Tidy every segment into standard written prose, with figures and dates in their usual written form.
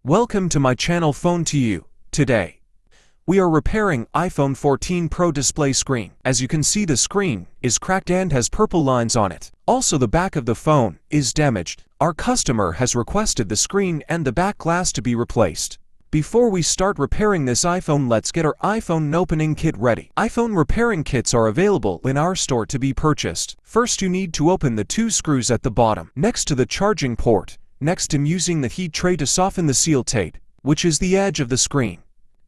Welcome to my channel Phone to You. Today, we are repairing iPhone 14 Pro display screen. As you can see, the screen is cracked and has purple lines on it. Also, the back of the phone is damaged. Our customer has requested the screen and the back glass to be replaced. Before we start repairing this iPhone, let's get our iPhone opening kit ready. iPhone repairing kits are available in our store to be purchased. First, you need to open the two screws at the bottom, next to the charging port. Next, I'm using the heat tray to soften the seal tape, which is the edge of the screen.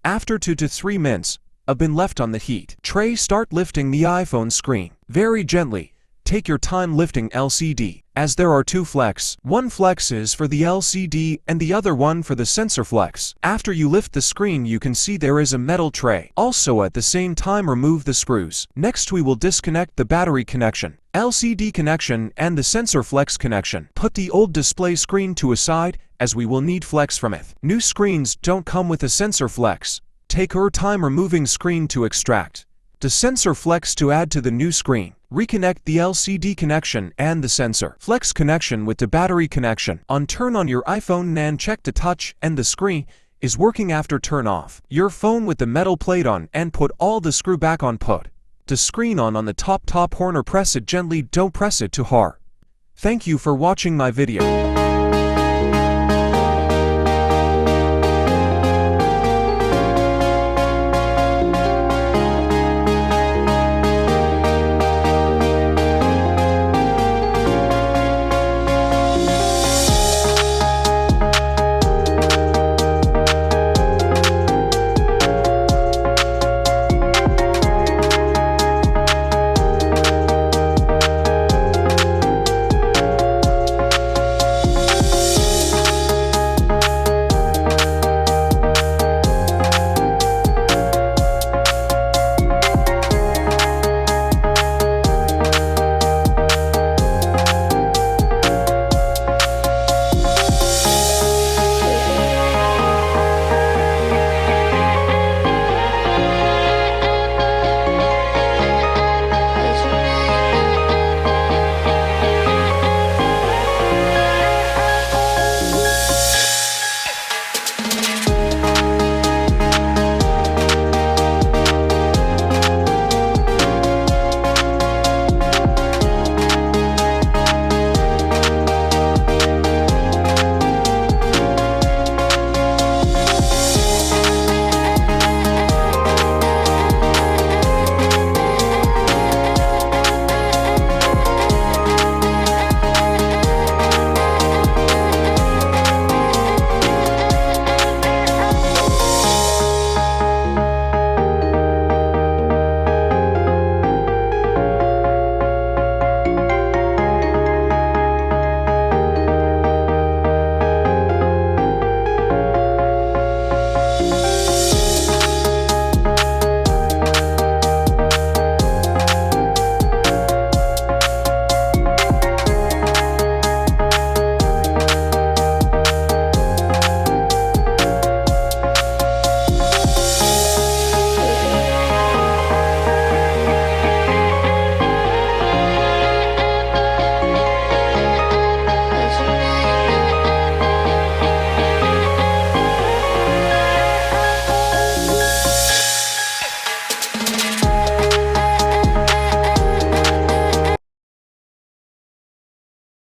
After 2 to 3 minutes have been left on the heat tray, start lifting the iPhone screen. Very gently. Take your time lifting LCD, as there are two flex. One flex is for the LCD and the other one for the sensor flex. After you lift the screen, you can see there is a metal tray. Also, at the same time, remove the screws. Next, we will disconnect the battery connection, LCD connection, and the sensor flex connection. Put the old display screen to a side, as we will need flex from it. New screens don't come with a sensor flex. Take your time removing screen to extract the sensor flex to add to the new screen. Reconnect the LCD connection and the sensor flex connection with the battery connection. Turn on your iPhone and check the touch and the screen is working. After, turn off your phone with the metal plate on and put all the screw back on. Put the screen on the top corner. Press it gently, don't press it too hard. Thank you for watching my video.